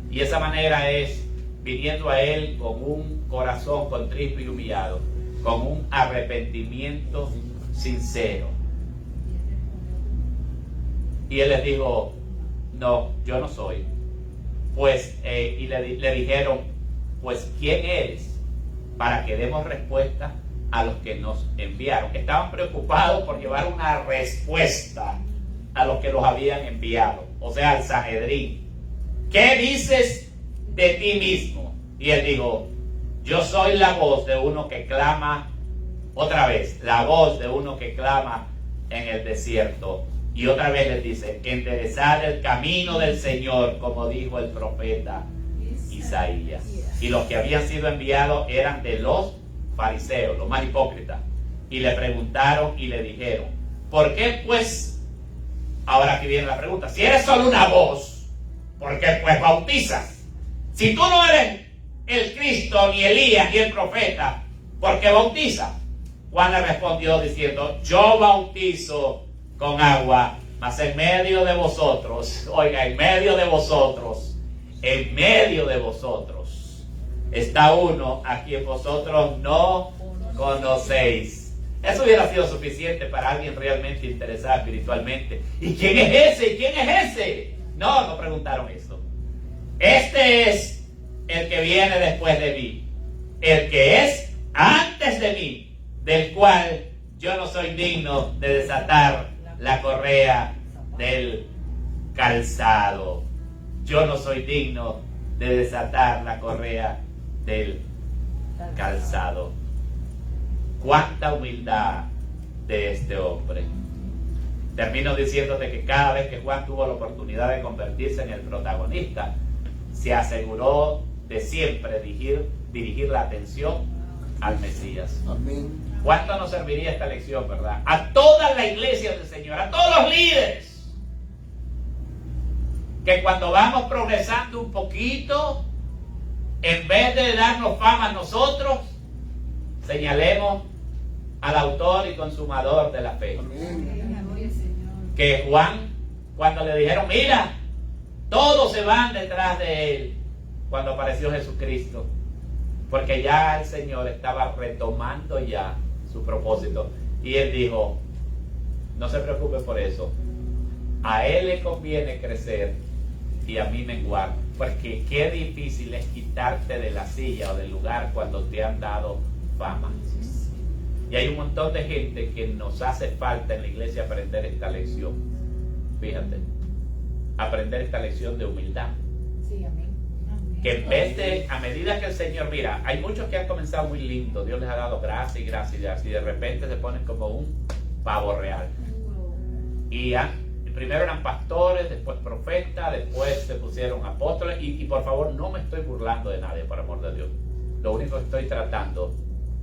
Y esa manera es viniendo a Él con un corazón contrito y humillado, con un arrepentimiento sincero. Y Él les dijo, no, yo no soy. Pues, y le dijeron, pues, ¿quién eres? Para que demos respuesta a los que nos enviaron. Estaban preocupados por llevar una respuesta a los que los habían enviado, o sea, al Sanedrín. ¿Qué dices de ti mismo? Y él dijo, yo soy la voz de uno que clama, otra vez, la voz de uno que clama en el desierto. Y otra vez les dice, enderezad el camino del Señor, como dijo el profeta Isaías. Y los que habían sido enviados eran de los fariseos, los más hipócritas. Y le preguntaron y le dijeron, ¿por qué pues? Ahora aquí viene la pregunta, si eres solo una voz, ¿por qué pues bautizas? Si tú no eres el Cristo, ni Elías, ni el profeta, ¿por qué bautizas? Juan le respondió diciendo, yo bautizo con agua, mas en medio de vosotros, oiga, en medio de vosotros está uno a quien vosotros no conocéis. Eso hubiera sido suficiente para alguien realmente interesado espiritualmente. ¿Y quién es ese? ¿Y quién es ese? No preguntaron eso. Este es el que viene después de mí, el que es antes de mí, del cual yo no soy digno de desatar la correa del calzado. Yo no soy digno de desatar la correa del calzado. Cuánta humildad de este hombre. Termino diciéndote que cada vez que Juan tuvo la oportunidad de convertirse en el protagonista, se aseguró de siempre dirigir la atención al Mesías. Amén. ¿Cuánto nos serviría esta lección, verdad? A toda la iglesia del Señor, a todos los líderes, que cuando vamos progresando un poquito, en vez de darnos fama a nosotros, señalemos al autor y consumador de la fe. Amén. Que Juan, cuando le dijeron, mira, todos se van detrás de él, cuando apareció Jesucristo, porque ya el Señor estaba retomando ya su propósito, y él dijo, no se preocupe por eso, a él le conviene crecer y a mí menguar, porque qué difícil es quitarte de la silla o del lugar cuando te han dado fama. Y hay un montón de gente que nos hace falta en la iglesia aprender esta lección. Fíjate, aprender esta lección de humildad. Sí, amén. Que en vez de, a medida que el Señor, mira, hay muchos que han comenzado muy lindo, Dios les ha dado gracia y gracia y gracia, y de repente se ponen como un pavo real. Y primero eran pastores, después profetas, después se pusieron apóstoles, y por favor no me estoy burlando de nadie, por amor de Dios. Lo único que estoy tratando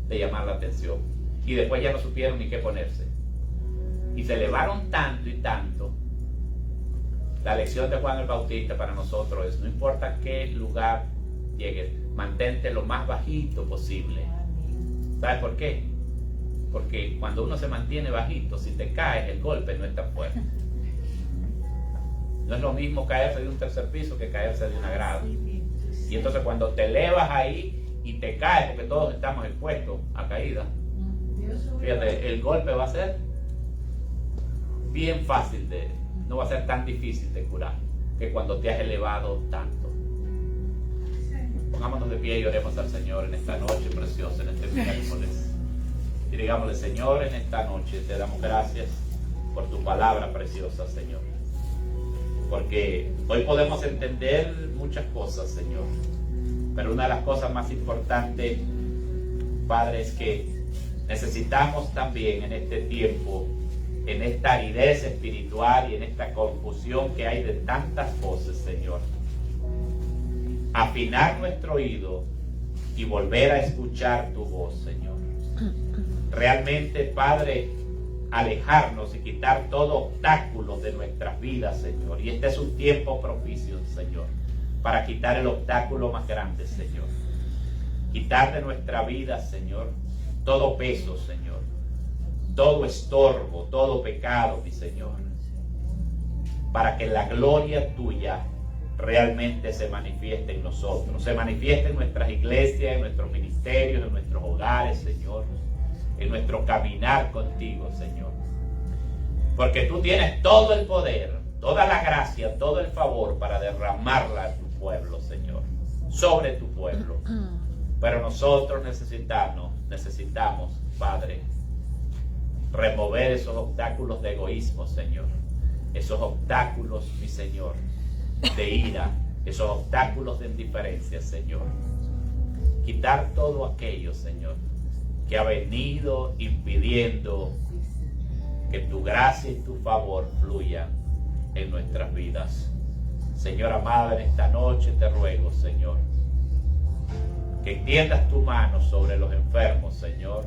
de llamar la atención. Y después ya no supieron ni qué ponerse. Y se elevaron tanto y tanto. La lección de Juan el Bautista para nosotros es, no importa qué lugar llegues, mantente lo más bajito posible. ¿Sabes por qué? Porque cuando uno se mantiene bajito, si te caes, el golpe no es tan fuerte. No es lo mismo caerse de un tercer piso que caerse de una grada. Y entonces cuando te elevas ahí y te caes, porque todos estamos expuestos a caída, fíjate, el golpe va a ser bien fácil no va a ser tan difícil de curar que cuando te has elevado tanto. Pongámonos de pie y oremos al Señor en esta noche preciosa, en este miércoles. Y digámosle, Señor, en esta noche te damos gracias por tu palabra preciosa, Señor. Porque hoy podemos entender muchas cosas, Señor. Pero una de las cosas más importantes, Padre, es que necesitamos también en este tiempo, en esta aridez espiritual y en esta confusión que hay de tantas voces, Señor, afinar nuestro oído y volver a escuchar tu voz, Señor. Realmente, Padre, alejarnos y quitar todo obstáculo de nuestras vidas, Señor. Y este es un tiempo propicio, Señor, para quitar el obstáculo más grande, Señor. Quitar de nuestra vida, Señor, todo peso, Señor, todo estorbo, todo pecado, mi Señor, para que la gloria tuya realmente se manifieste en nosotros, se manifieste en nuestras iglesias, en nuestros ministerios, en nuestros hogares, Señor, en nuestro caminar contigo, Señor, porque tú tienes todo el poder, toda la gracia, todo el favor para derramarla a tu pueblo, Señor, sobre tu pueblo. Pero nosotros necesitamos, Padre, remover esos obstáculos de egoísmo, Señor. Esos obstáculos, mi Señor, de ira, esos obstáculos de indiferencia, Señor. Quitar todo aquello, Señor, que ha venido impidiendo que tu gracia y tu favor fluyan en nuestras vidas. Señor amado, en esta noche te ruego, Señor, que extiendas tu mano sobre los enfermos, Señor,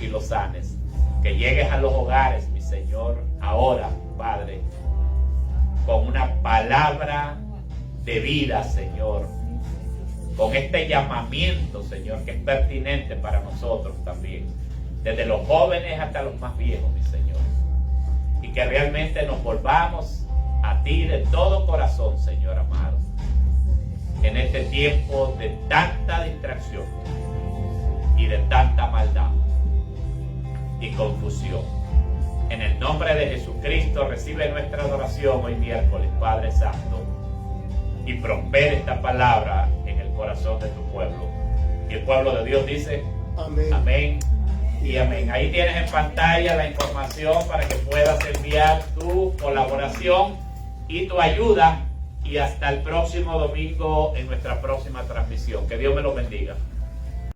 y los sanes. Que llegues a los hogares, mi Señor, ahora, Padre, con una palabra de vida, Señor, con este llamamiento, Señor, que es pertinente para nosotros también, desde los jóvenes hasta los más viejos, mi Señor, y que realmente nos volvamos a ti de todo corazón, Señor amado, en este tiempo de tanta distracción y de tanta maldad y confusión. En el nombre de Jesucristo recibe nuestra adoración hoy miércoles, Padre Santo, y prospere esta palabra en el corazón de tu pueblo. Y el pueblo de Dios dice Amén. Amén y amén. Ahí tienes en pantalla la información para que puedas enviar tu colaboración y tu ayuda, y hasta el próximo domingo en nuestra próxima transmisión. Que Dios me lo bendiga.